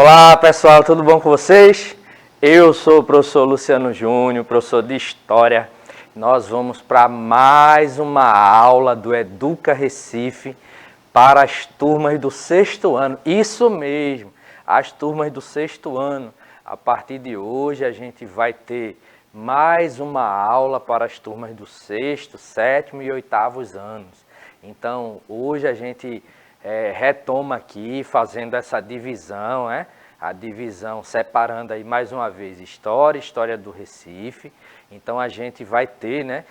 Olá pessoal, tudo bom com vocês? Eu sou o professor Luciano Júnior, professor de História. Nós vamos para mais uma aula do Educa Recife para as turmas do sexto ano. Isso mesmo, as turmas do sexto ano. A partir de hoje a gente vai ter mais uma aula para as turmas do sexto, sétimo e oitavos anos. Então hoje a gente retoma aqui, fazendo essa divisão, a divisão separando aí mais uma vez história do Recife. Então a gente vai ter,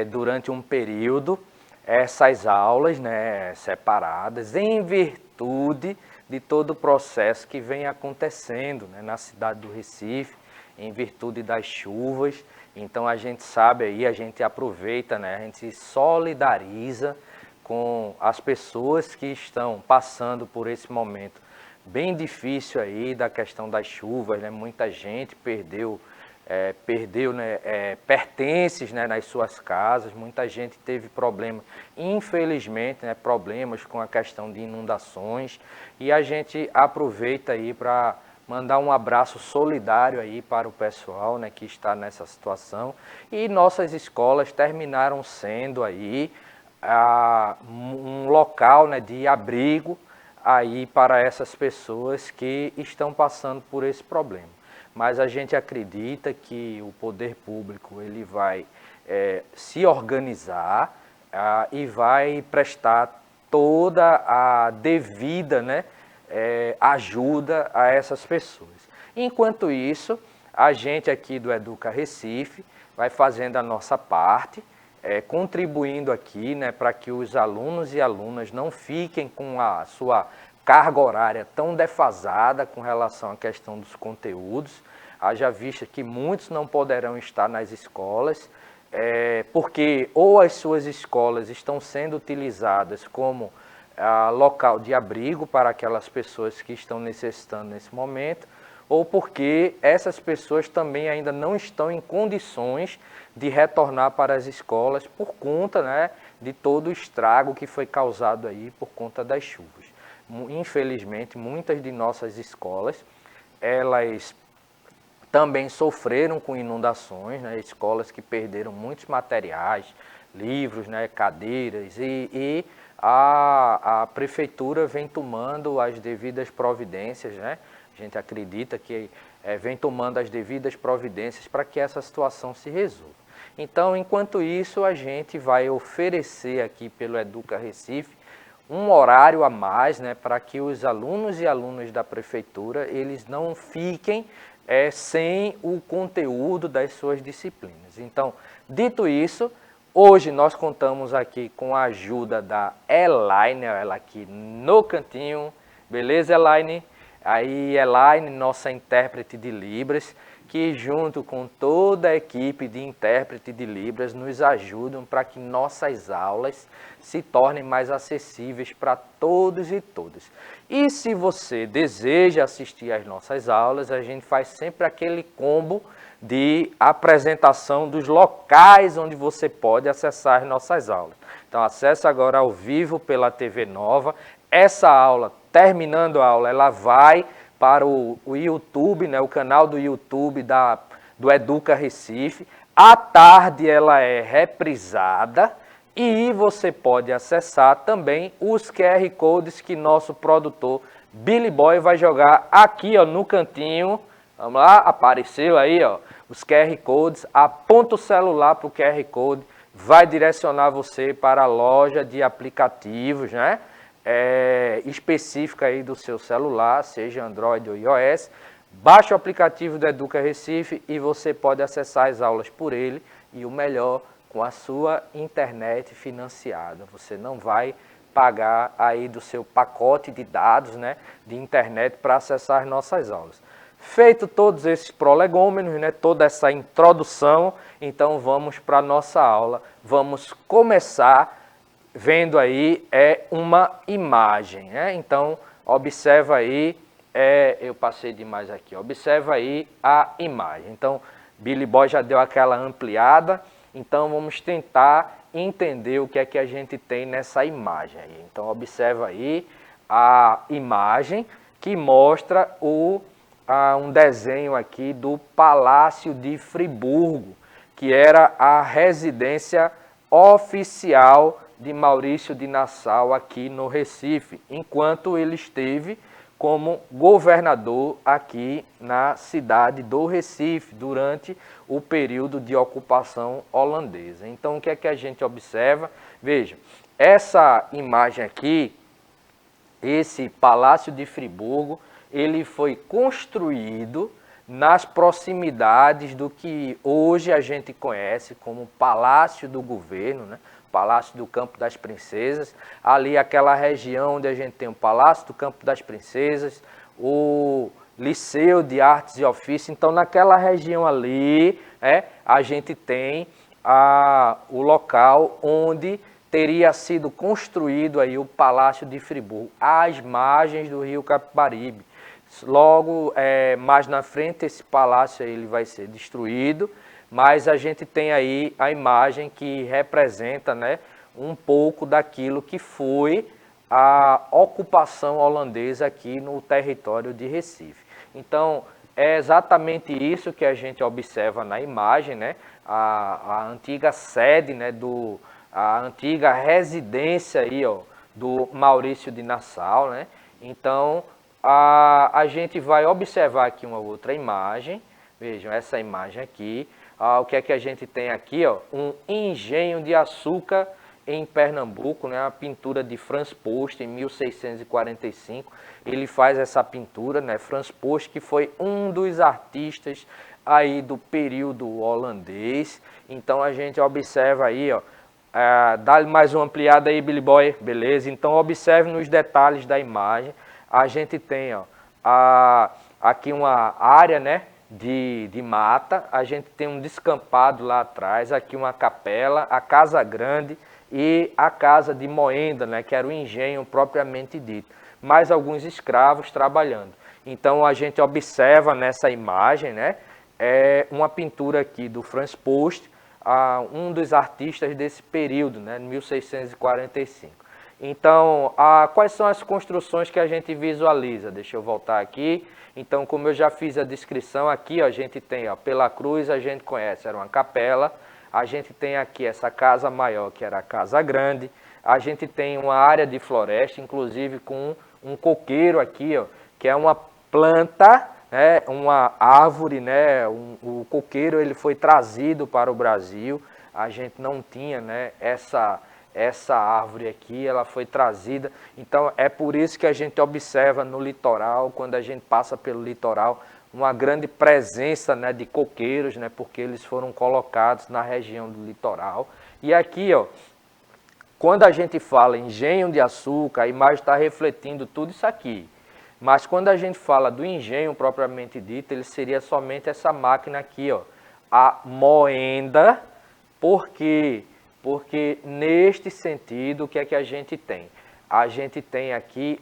durante um período, essas aulas, separadas, em virtude de todo o processo que vem acontecendo, na cidade do Recife, em virtude das chuvas. Então a gente sabe aí, a gente aproveita, a gente se solidariza com as pessoas que estão passando por esse momento bem difícil aí da questão das chuvas, Muita gente perdeu pertences, nas suas casas, muita gente teve problema, infelizmente, problemas com a questão de inundações, e a gente aproveita aí para mandar um abraço solidário aí para o pessoal, que está nessa situação. E nossas escolas terminaram sendo aí um local, de abrigo aí para essas pessoas que estão passando por esse problema. Mas a gente acredita que o poder público ele vai se organizar e vai prestar toda a devida ajuda a essas pessoas. Enquanto isso, a gente aqui do Educa Recife vai fazendo a nossa parte, contribuindo aqui, para que os alunos e alunas não fiquem com a sua carga horária tão defasada com relação à questão dos conteúdos. Haja vista que muitos não poderão estar nas escolas, porque ou as suas escolas estão sendo utilizadas como local de abrigo para aquelas pessoas que estão necessitando nesse momento, ou porque essas pessoas também ainda não estão em condições de retornar para as escolas por conta, de todo o estrago que foi causado aí por conta das chuvas. Infelizmente, muitas de nossas escolas, elas também sofreram com inundações, escolas que perderam muitos materiais, livros, cadeiras, e a prefeitura vem tomando as devidas providências, A gente acredita que vem tomando as devidas providências para que essa situação se resolva. Então, enquanto isso, a gente vai oferecer aqui pelo Educa Recife um horário a mais, para que os alunos e alunas da prefeitura eles não fiquem sem o conteúdo das suas disciplinas. Então, dito isso, hoje nós contamos aqui com a ajuda da Elaine, ela aqui no cantinho, beleza, Elaine? Aí, Elaine, nossa intérprete de Libras, que junto com toda a equipe de intérprete de Libras nos ajudam para que nossas aulas se tornem mais acessíveis para todos e todas. E se você deseja assistir às nossas aulas, a gente faz sempre aquele combo de apresentação dos locais onde você pode acessar as nossas aulas. Então, acesse agora ao vivo pela TV Nova. Essa aula, terminando a aula, ela vai para o YouTube, o canal do YouTube do Educa Recife. À tarde ela é reprisada e você pode acessar também os QR Codes que nosso produtor Billy Boy vai jogar aqui no cantinho. Vamos lá, apareceu aí os QR Codes. Aponta o celular para o QR Code, vai direcionar você para a loja de aplicativos, específica aí do seu celular, seja Android ou iOS. Baixa o aplicativo do Educa Recife e você pode acessar as aulas por ele, e o melhor, com a sua internet financiada. Você não vai pagar aí do seu pacote de dados, de internet para acessar as nossas aulas. Feito todos esses prolegômenos, toda essa introdução, então vamos para a nossa aula. Vamos começar vendo aí uma imagem, Então, observa aí, eu passei demais aqui, observa aí a imagem. Então, Billy Boy já deu aquela ampliada, então vamos tentar entender o que é que a gente tem nessa imagem aí. Então, observa aí a imagem, que mostra um desenho aqui do Palácio de Friburgo, que era a residência oficial de Maurício de Nassau aqui no Recife, enquanto ele esteve como governador aqui na cidade do Recife, durante o período de ocupação holandesa. Então, o que é que a gente observa? Veja, essa imagem aqui, esse Palácio de Friburgo, ele foi construído nas proximidades do que hoje a gente conhece como Palácio do Governo, né? Palácio do Campo das Princesas, ali aquela região onde a gente tem o Palácio do Campo das Princesas, o Liceu de Artes e Ofícios. Então, naquela região ali, a gente tem o local onde teria sido construído aí o Palácio de Friburgo, às margens do rio Capibaribe. Logo, mais na frente, esse palácio aí, ele vai ser destruído, mas a gente tem aí a imagem que representa, né, um pouco daquilo que foi a ocupação holandesa aqui no território de Recife. Então, é exatamente isso que a gente observa na imagem, né, a antiga sede, né, a antiga residência aí, ó, do Maurício de Nassau, né? Então, a gente vai observar aqui uma outra imagem. Vejam, essa imagem aqui. O que é que a gente tem aqui? Ó, um engenho de açúcar em Pernambuco, né? Uma pintura de Franz Post, em 1645. Ele faz essa pintura, né? Franz Post, que foi um dos artistas aí do período holandês. Então, a gente observa aí, ó, dá-lhe mais uma ampliada aí, Billy Boy, beleza? Então, observe nos detalhes da imagem. A gente tem, ó, aqui uma área, né, de mata, a gente tem um descampado lá atrás, aqui uma capela, a Casa Grande e a Casa de Moenda, né, que era o engenho propriamente dito. Mais alguns escravos trabalhando. Então, a gente observa nessa imagem, né, uma pintura aqui do Franz Post, um dos artistas desse período, né, 1645. Então, quais são as construções que a gente visualiza? Deixa eu voltar aqui. Então, como eu já fiz a descrição aqui, ó, a gente tem, ó, pela cruz, a gente conhece, era uma capela. A gente tem aqui essa casa maior, que era a Casa Grande. A gente tem uma área de floresta, inclusive com um coqueiro aqui, ó, que é uma planta, uma árvore, né? O coqueiro, ele foi trazido para o Brasil. A gente não tinha, né, essa árvore aqui, ela foi trazida. Então, é por isso que a gente observa no litoral, quando a gente passa pelo litoral, uma grande presença, né, de coqueiros, né, porque eles foram colocados na região do litoral. E aqui, ó, quando a gente fala em engenho de açúcar, a imagem está refletindo tudo isso aqui. Mas quando a gente fala do engenho propriamente dito, ele seria somente essa máquina aqui, ó, a moenda. Por quê? Porque neste sentido, o que é que a gente tem? A gente tem aqui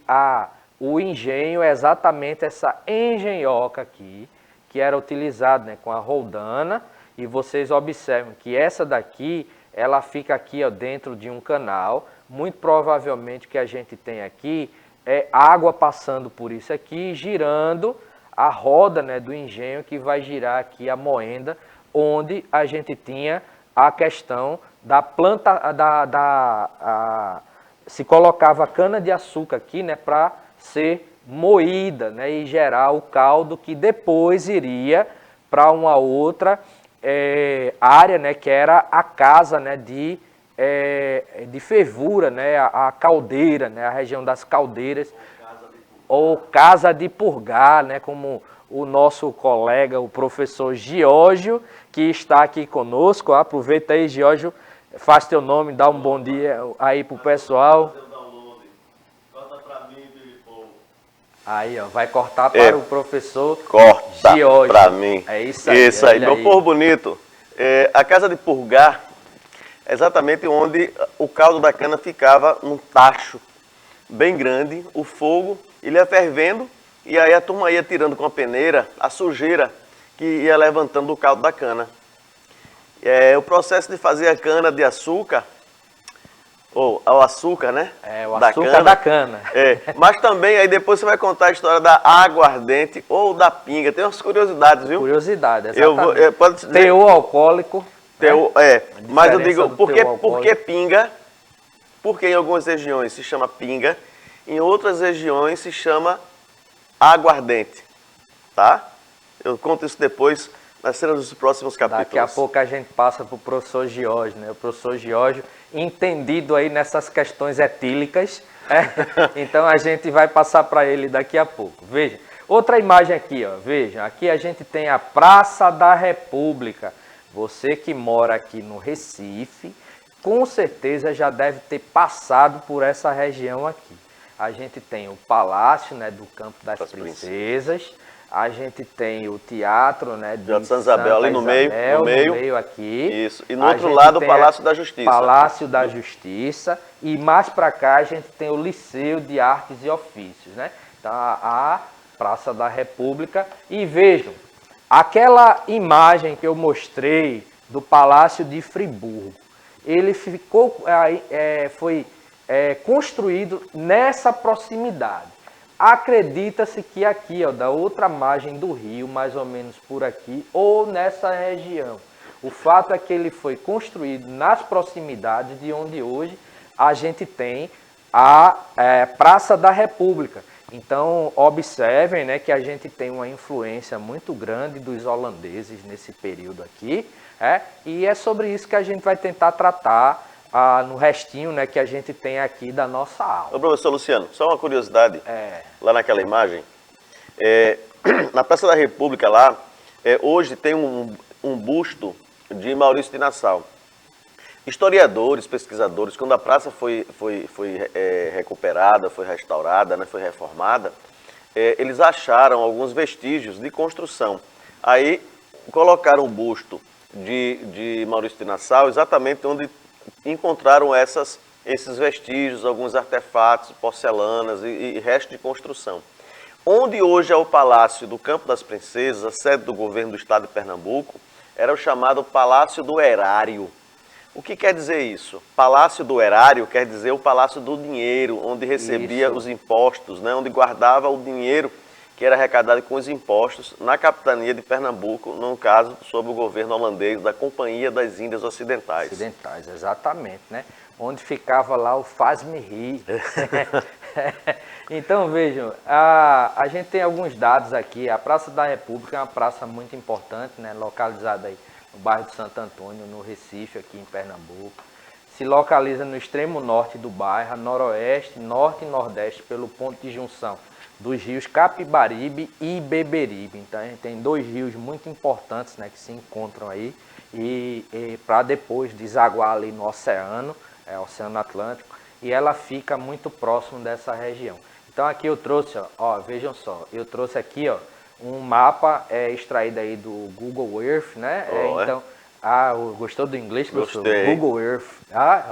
o engenho, exatamente essa engenhoca aqui, que era utilizada, né, com a roldana, e vocês observam que essa daqui, ela fica aqui, ó, dentro de um canal. Muito provavelmente o que a gente tem aqui é água passando por isso aqui, girando a roda, né, do engenho, que vai girar aqui a moenda, onde a gente tinha a questão da planta, se colocava cana de açúcar aqui, né, para ser moída, né, e gerar o caldo que depois iria para uma outra área, né, que era a casa, né, de fervura, né, a caldeira, né, a região das caldeiras, ou casa de purgar, né, como o nosso colega, o professor Giorgio, que está aqui conosco. Aproveita aí, Giorgio, faz teu nome, dá um bom dia aí pro pessoal. Aí, ó, vai cortar para o professor Giorgio. Para mim. É isso aí. Isso aí, meu povo bonito. A casa de purgar é exatamente onde o caldo da cana ficava num tacho bem grande, o fogo, ele ia fervendo, e aí a turma ia tirando com a peneira a sujeira que ia levantando o caldo da cana. O processo de fazer a cana de açúcar Ou o açúcar, né? É, o açúcar da cana. É, mas também aí depois você vai contar a história da aguardente ou da pinga. Tem umas curiosidades, viu? Curiosidade, exatamente. Pode dizer, teor alcoólico. Mas eu digo, por que porque pinga? Porque em algumas regiões se chama pinga, em outras regiões se chama aguardente, tá? Eu conto isso depois nas cenas dos próximos capítulos. Daqui a pouco a gente passa para o professor Giorgio, né? O professor Giorgio, entendido aí nessas questões etílicas, então a gente vai passar para ele daqui a pouco. Veja, outra imagem aqui, ó. Veja, aqui a gente tem a Praça da República. Você que mora aqui no Recife, com certeza já deve ter passado por essa região aqui. A gente tem o Palácio, né, do Campo das Princesas. A gente tem o teatro, né, de Santa Isabel ali no meio aqui. Isso. E no outro lado o Palácio da Justiça. Palácio da Justiça. E mais para cá a gente tem o Liceu de Artes e Ofícios, né? Então a Praça da República. E vejam, aquela imagem que eu mostrei do Palácio de Friburgo, ele foi construído nessa proximidade. Acredita-se que aqui, ó, da outra margem do rio, mais ou menos por aqui, ou nessa região. O fato é que ele foi construído nas proximidades de onde hoje a gente tem a Praça da República. Então, observem, né, que a gente tem uma influência muito grande dos holandeses nesse período aqui, e é sobre isso que a gente vai tentar tratar no restinho, né, que a gente tem aqui da nossa aula. Ô, professor Luciano, só uma curiosidade. Lá naquela imagem, na Praça da República lá, hoje tem um busto de Maurício de Nassau. Historiadores, pesquisadores, quando a praça foi recuperada, foi restaurada, né, foi reformada, eles acharam alguns vestígios de construção. Aí colocaram o busto de Maurício de Nassau exatamente onde encontraram esses vestígios, alguns artefatos, porcelanas e resto de construção. Onde hoje é o Palácio do Campo das Princesas, a sede do governo do estado de Pernambuco, era o chamado Palácio do Erário. O que quer dizer isso? Palácio do Erário quer dizer o Palácio do Dinheiro, onde recebia os impostos, né? Onde guardava o dinheiro que era arrecadado com os impostos na capitania de Pernambuco, no caso, sob o governo holandês da Companhia das Índias Ocidentais. Ocidentais, exatamente, né? Onde ficava lá o Faz-me Rir. Então, vejam, a gente tem alguns dados aqui. A Praça da República é uma praça muito importante, né? Localizada aí no bairro de Santo Antônio, no Recife, aqui em Pernambuco. Se localiza no extremo norte do bairro, noroeste, norte e nordeste, pelo ponto de junção dos rios Capibaribe e Beberibe. Então a gente tem dois rios muito importantes, né, que se encontram aí e para depois desaguar ali no oceano, Oceano Atlântico, e ela fica muito próximo dessa região. Então aqui eu trouxe, ó, vejam só, eu trouxe aqui, ó, um mapa extraído aí do Google Earth, né? Então, gostou do inglês, professor? Gostei. Google Earth.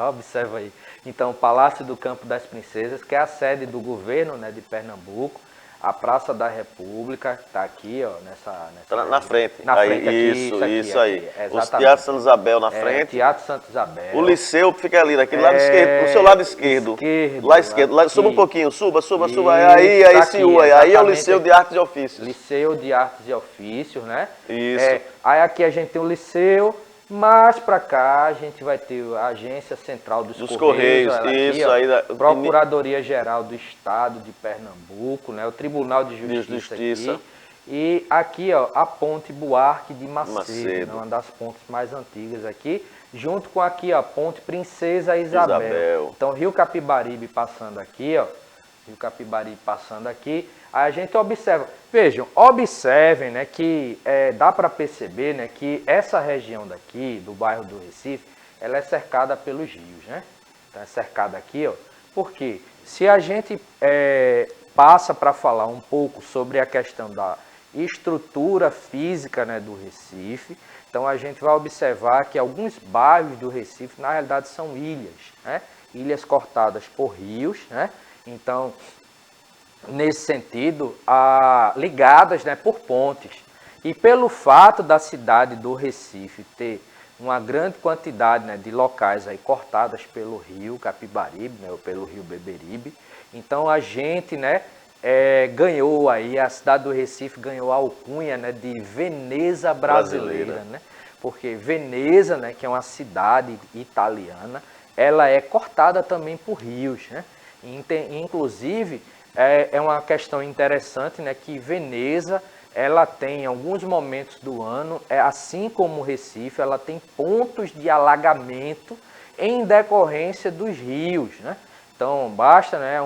Observa aí. Então, o Palácio do Campo das Princesas, que é a sede do governo, né, de Pernambuco. A Praça da República, está aqui, ó, nessa na frente. Na frente aí, aqui, isso aí. Exatamente. O Teatro Santa Isabel na frente. Teatro Santa Isabel. O Liceu fica ali, naquele lado esquerdo, no seu lado esquerdo. Lá esquerdo. Lá, suba um pouquinho, suba. Aí é o Liceu de Artes e Ofícios. Liceu de Artes e Ofícios, né? Isso. Aí aqui a gente tem o Liceu. Mais para cá a gente vai ter a Agência Central dos Correios, isso aqui, aí da Procuradoria-Geral do Estado de Pernambuco, né, o Tribunal de Justiça. Aqui, e aqui, ó, a Ponte Buarque de Macedo. Né, uma das pontes mais antigas aqui, junto com aqui, ó, a Ponte Princesa Isabel. Então Rio Capibaribe passando aqui, ó, aí a gente observa. Vejam, observem, né, que dá para perceber, né, que essa região daqui, do bairro do Recife, ela é cercada pelos rios, né? Então é cercada aqui, ó. Porque se a gente passa para falar um pouco sobre a questão da estrutura física, né, do Recife, então a gente vai observar que alguns bairros do Recife, na realidade, são ilhas, né? Ilhas cortadas por rios, né? Então, nesse sentido, ligadas, né, por pontes. E pelo fato da cidade do Recife ter uma grande quantidade, né, de locais aí cortadas pelo rio Capibaribe, né, ou pelo rio Beberibe. Então a gente, né, ganhou aí, a cidade do Recife ganhou a alcunha, né, de Veneza brasileira, né? Porque Veneza, né, que é uma cidade italiana, ela é cortada também por rios, né? Inclusive, é uma questão interessante, né, que Veneza, ela tem, em alguns momentos do ano, assim como o Recife, ela tem pontos de alagamento em decorrência dos rios, né? Então, basta, né,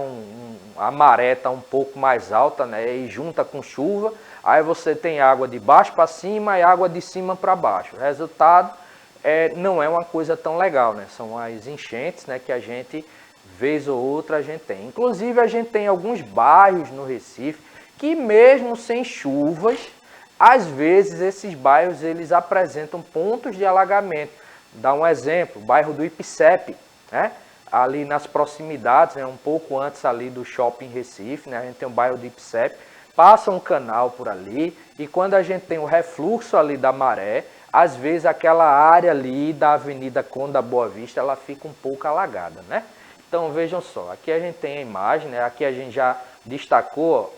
a maré está um pouco mais alta, né, e junta com chuva, aí você tem água de baixo para cima e água de cima para baixo. O resultado não é uma coisa tão legal, né? São as enchentes, né, que a gente, vez ou outra, a gente tem. Inclusive, a gente tem alguns bairros no Recife que mesmo sem chuvas, às vezes esses bairros eles apresentam pontos de alagamento. Dá um exemplo, o bairro do Ipicepe, né? Ali nas proximidades, né, um pouco antes ali do Shopping Recife, né, a gente tem o bairro do Ipicepe, passa um canal por ali, e quando a gente tem o refluxo ali da maré, às vezes aquela área ali da Avenida Conde da Boa Vista, ela fica um pouco alagada, né? Então vejam só, aqui a gente tem a imagem, né, aqui a gente já destacou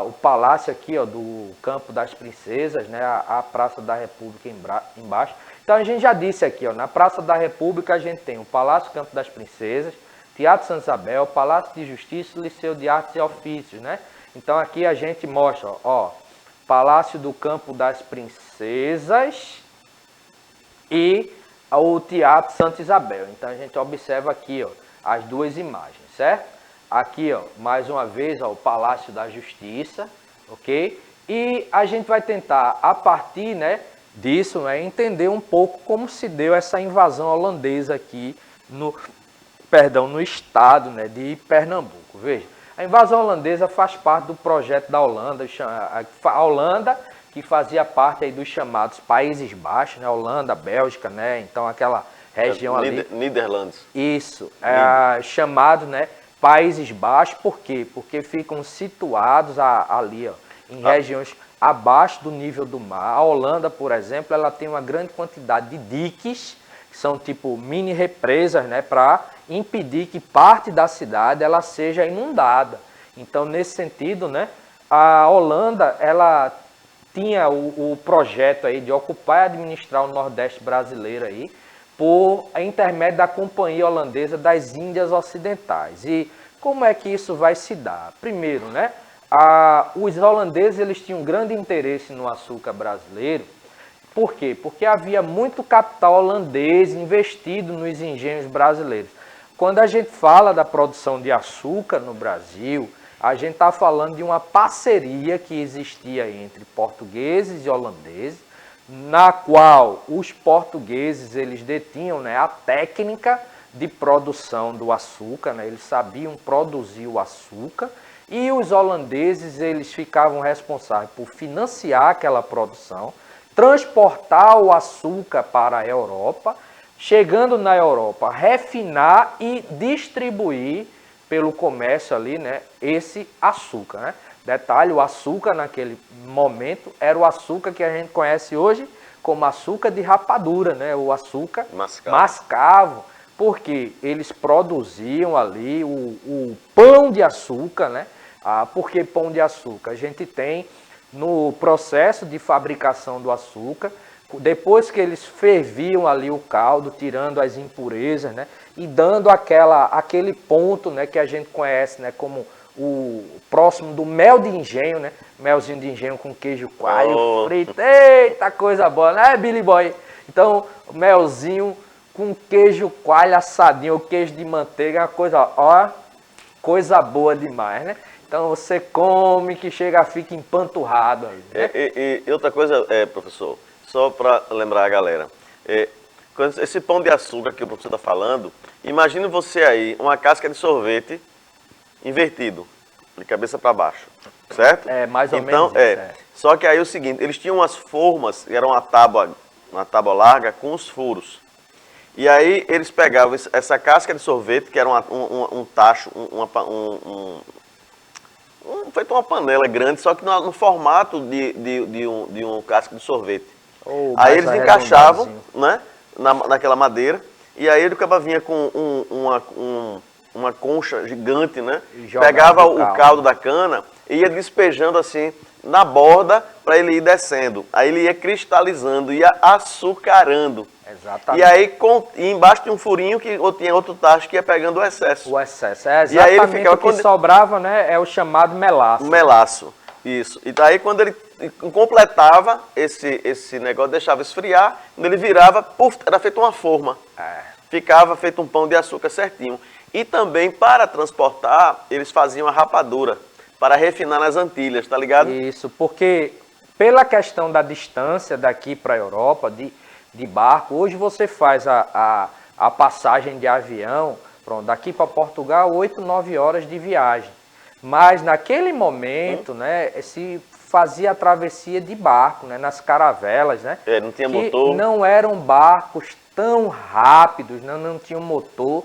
o palácio aqui, ó, do Campo das Princesas, né, a Praça da República embaixo. Então a gente já disse aqui, ó, na Praça da República a gente tem o Palácio Campo das Princesas, Teatro Santa Isabel, Palácio de Justiça e Liceu de Artes e Ofícios, né? Então aqui a gente mostra, ó, Palácio do Campo das Princesas e o Teatro Santa Isabel. Então a gente observa aqui, ó, as duas imagens, certo? Aqui, ó, mais uma vez, ó, o Palácio da Justiça, ok? E a gente vai tentar, a partir, né, disso, né, entender um pouco como se deu essa invasão holandesa aqui no estado, né, de Pernambuco. Veja, a invasão holandesa faz parte do projeto da Holanda, a Holanda que fazia parte aí dos chamados Países Baixos, né, Holanda, Bélgica, né, então aquela região ali. Niderlandes. Isso, chamado, né, Países Baixos, por quê? Porque ficam situados ali, ó, em regiões abaixo do nível do mar. A Holanda, por exemplo, ela tem uma grande quantidade de diques, que são tipo mini represas, né, para impedir que parte da cidade ela seja inundada. Então, nesse sentido, né, a Holanda ela tinha o projeto aí de ocupar e administrar o Nordeste brasileiro aí, por intermédio da Companhia Holandesa das Índias Ocidentais. E como é que isso vai se dar? Primeiro, né, os holandeses eles tinham um grande interesse no açúcar brasileiro. Por quê? Porque havia muito capital holandês investido nos engenhos brasileiros. Quando a gente fala da produção de açúcar no Brasil, a gente está falando de uma parceria que existia entre portugueses e holandeses, na qual os portugueses eles detinham, né, a técnica de produção do açúcar, né, eles sabiam produzir o açúcar, e os holandeses eles ficavam responsáveis por financiar aquela produção, transportar o açúcar para a Europa, chegando na Europa, refinar e distribuir pelo comércio ali, né, esse açúcar, né? Detalhe, o açúcar naquele momento era o açúcar que a gente conhece hoje como açúcar de rapadura, né? O açúcar mascavo, porque eles produziam ali o pão de açúcar, né? Por que pão de açúcar? A gente tem no processo de fabricação do açúcar, depois que eles ferviam ali o caldo, tirando as impurezas, né? E dando aquele ponto, né, que a gente conhece, né, como o próximo do mel de engenho, né? Melzinho de engenho com queijo coalho frito. Eita, coisa boa, né, Billy Boy? Então, melzinho com queijo coalho assadinho, ou queijo de manteiga, é uma coisa, ó, coisa boa demais, né? Então você come que chega, fica empanturrado ali, né? E outra coisa, professor, só para lembrar a galera, esse pão de açúcar que o professor está falando, imagine você aí, uma casca de sorvete invertido, de cabeça para baixo, certo? Mais ou menos isso. Só que aí é o seguinte, eles tinham umas formas, era uma tábua larga com os furos. E aí eles pegavam essa casca de sorvete, que era um tacho, feito uma panela grande, só que no formato de um casca de sorvete. Ou Aí mais eles encaixavam, arredondadinho. né, naquela madeira, e aí ele acaba vinha com uma concha gigante, né? E jogava Pegava o o caldo. caldo da cana e ia despejando assim na borda para ele ir descendo. Aí ele ia cristalizando, ia açucarando. Exatamente. E aí e embaixo tinha um furinho que tinha outro tacho que ia pegando o excesso. O excesso. É E aí ele exatamente ficava o que sobrava, né? É o chamado melaço. um melaço. Isso. E daí quando ele completava esse negócio, deixava esfriar, quando ele virava, puf, era feito uma forma. Ficava feito um pão de açúcar certinho. E também, para transportar, eles faziam a rapadura, para refinar nas Antilhas, tá ligado? Isso, porque pela questão da distância daqui para a Europa, de barco, hoje você faz a passagem de avião, pronto, daqui para Portugal, 8, 9 horas de viagem. Mas naquele momento, né, se fazia a travessia de barco, né, nas caravelas, né? Não tinha que motor. não eram barcos tão rápidos, não tinham motor,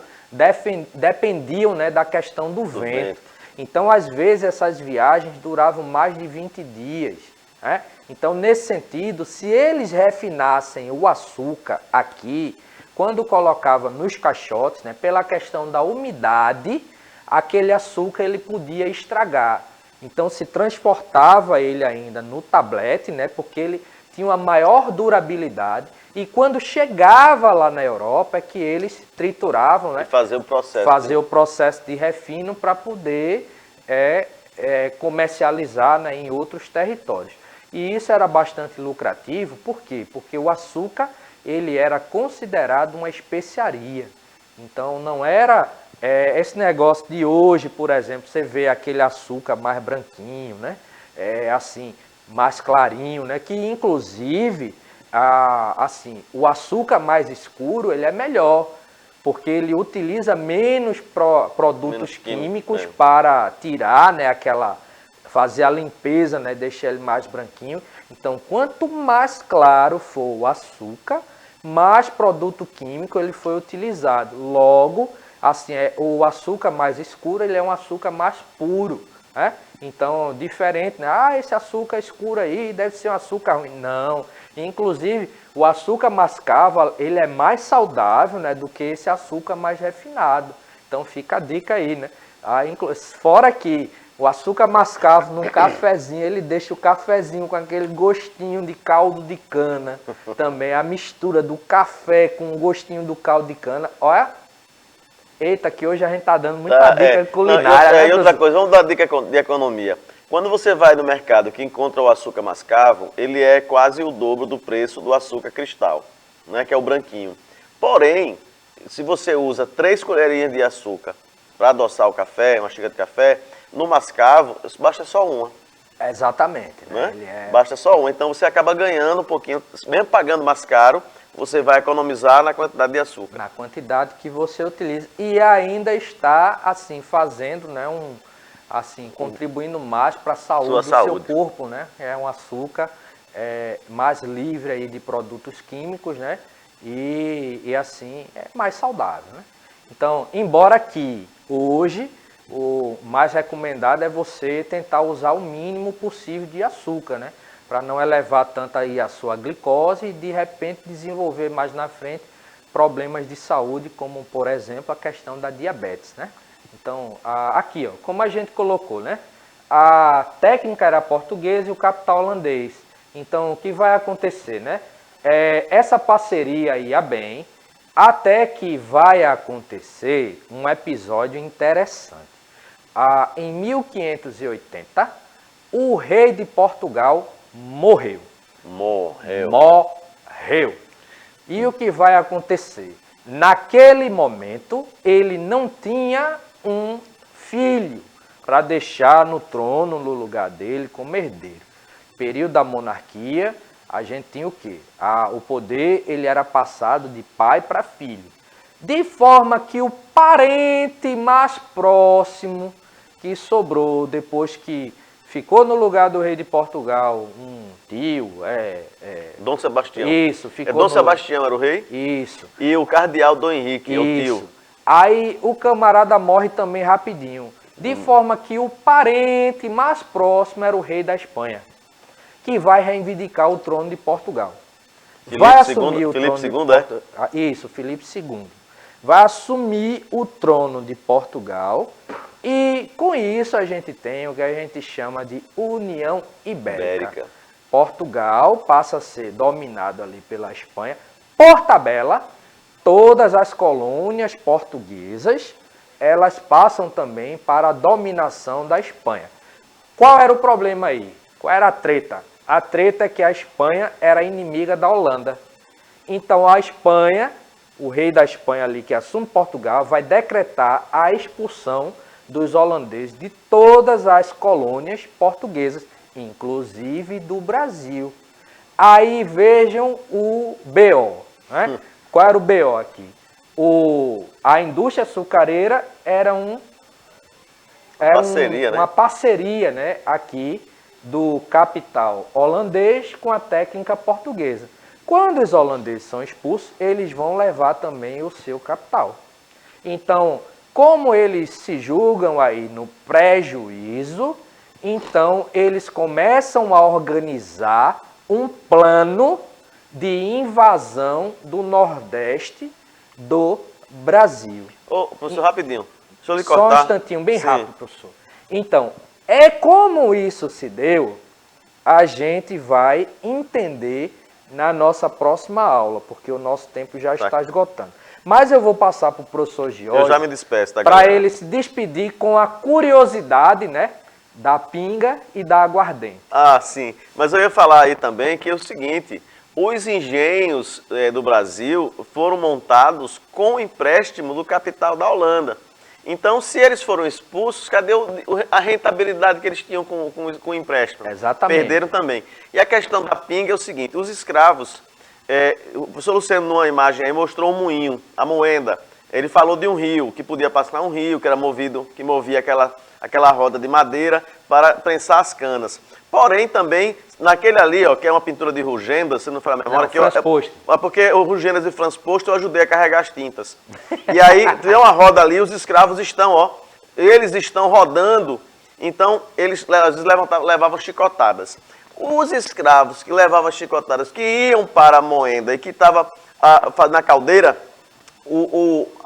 dependiam, né, da questão do vento. Então, às vezes, essas viagens duravam mais de 20 dias. Né? Então, nesse sentido, se eles refinassem o açúcar aqui, quando colocava nos caixotes, né, pela questão da umidade, aquele açúcar ele podia estragar. Então, se transportava ele ainda no tablete, né, porque ele tinha uma maior durabilidade. E quando chegava lá na Europa, é que eles trituravam, né? E fazer o processo. Fazer o processo de refino para poder comercializar, né, em outros territórios. E isso era bastante lucrativo, por quê? Porque o açúcar ele era considerado uma especiaria. Então não era esse negócio de hoje, por exemplo, você vê aquele açúcar mais branquinho, né? Assim, mais clarinho, né? Que inclusive assim, o açúcar mais escuro ele é melhor, porque ele utiliza menos produtos químicos para tirar, né, fazer a limpeza, né, deixar ele mais branquinho. Então, quanto mais claro for o açúcar, mais produto químico ele foi utilizado. Logo, assim, o açúcar mais escuro ele é um açúcar mais puro, né? Então, diferente, né? Esse açúcar escuro aí deve ser um açúcar ruim. Não. Inclusive, o açúcar mascavo, ele é mais saudável, né, do que esse açúcar mais refinado. Então, fica a dica aí, né? Fora que o açúcar mascavo num cafezinho, ele deixa o cafezinho com aquele gostinho de caldo de cana. Também a mistura do café com o gostinho do caldo de cana. Olha, eita, que hoje a gente tá dando muita dica culinária. E outra coisa, vamos dar dica de economia. Quando você vai no mercado que encontra o açúcar mascavo, ele é quase o dobro do preço do açúcar cristal, né, que é o branquinho. Porém, se você usa 3 colherinhas de açúcar para adoçar o café, uma xícara de café, no mascavo, basta só uma. Exatamente. Né? Basta só uma. Então você acaba ganhando um pouquinho, mesmo pagando mais caro, você vai economizar na quantidade de açúcar. Na quantidade que você utiliza. E ainda está, assim, fazendo, né, assim, contribuindo mais para a saúde do seu corpo, né? É um açúcar mais livre aí de produtos químicos, né? E assim, é mais saudável, né? Então, embora que hoje o mais recomendado é você tentar usar o mínimo possível de açúcar, né? Para não elevar tanto aí a sua glicose e de repente desenvolver mais na frente problemas de saúde, como por exemplo a questão da diabetes, né? Então, aqui, ó, como a gente colocou, né? A técnica era portuguesa e o capital holandês. Então, o que vai acontecer, né? Essa parceria ia bem, até que vai acontecer um episódio interessante. Em 1580, o rei de Portugal morreu. Morreu. E o que vai acontecer? Naquele momento, ele não tinha um filho para deixar no trono, no lugar dele, como herdeiro. Período da monarquia, a gente tinha o quê? O poder ele era passado de pai para filho. De forma que o parente mais próximo que sobrou depois que ficou no lugar do rei de Portugal, um tio, Dom Sebastião. Isso, ficou. Dom Sebastião era o rei? Isso. E o cardeal Dom Henrique, é o tio. Aí o camarada morre também rapidinho. De forma que o parente mais próximo era o rei da Espanha, que vai reivindicar o trono de Portugal. vai assumir o trono Filipe de II, Isso, Filipe II. Vai assumir o trono de Portugal e com isso a gente tem o que a gente chama de União Ibérica. Portugal passa a ser dominado ali pela Espanha. Por tabela, todas as colônias portuguesas, elas passam também para a dominação da Espanha. Qual era o problema aí? Qual era a treta? A treta é que a Espanha era inimiga da Holanda. Então a Espanha, o rei da Espanha ali que assume Portugal, vai decretar a expulsão dos holandeses de todas as colônias portuguesas, inclusive do Brasil. Aí vejam o BO. Né? Qual era o BO aqui? A indústria açucareira era uma parceria, né, aqui do capital holandês com a técnica portuguesa. Quando os holandeses são expulsos, eles vão levar também o seu capital. Então, como eles se julgam aí no prejuízo, então eles começam a organizar um plano de invasão do Nordeste do Brasil. Ô, professor, rapidinho. Deixa eu lhe cortar. Só um instantinho, bem rápido, professor. Então, como isso se deu, a gente vai entender na nossa próxima aula, porque o nosso tempo já está esgotando. Mas eu vou passar para o professor Giorgio. Eu já me despeço, tá, para ele se despedir com a curiosidade, né, da pinga e da aguardente. Ah, sim. Mas eu ia falar aí também que é o seguinte: os engenhos do Brasil foram montados com o empréstimo do capital da Holanda. Então, se eles foram expulsos, cadê a rentabilidade que eles tinham com o empréstimo? Exatamente. Perderam também. E a questão da pinga é o seguinte: os escravos, o professor Luciano, numa imagem aí, mostrou um moinho, a moenda. Ele falou de um rio, que podia passar um rio, que era movido, que movia aquela roda de madeira para prensar as canas. Porém, também, naquele ali, ó, que é uma pintura de Rugendas, se não for a memória... Franz Post. Porque o Rugendas e Franz Post eu ajudei a carregar as tintas. E aí, tem uma roda ali, os escravos estão, ó, eles estão rodando, então eles às vezes levavam chicotadas. Os escravos que levavam chicotadas, que iam para a moenda e que estavam na caldeira,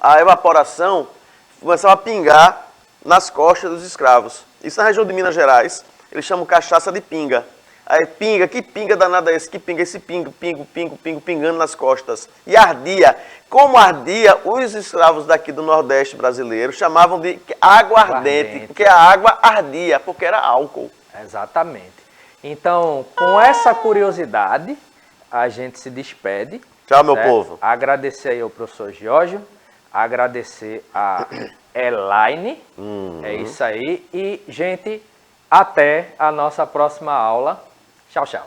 a evaporação começava a pingar nas costas dos escravos. Isso na região de Minas Gerais, eles chamam cachaça de pinga. Aí que pinga danada é esse? Que pinga? Esse pingo, pingando nas costas. E ardia. Como ardia, os escravos daqui do Nordeste brasileiro chamavam de aguardente, porque a água ardia, porque era álcool. Exatamente. Então, com essa curiosidade, a gente se despede. Tchau, meu povo. Agradecer aí ao professor Giorgio, agradecer a Elaine, é isso aí. E, gente, até a nossa próxima aula. Tchau, tchau.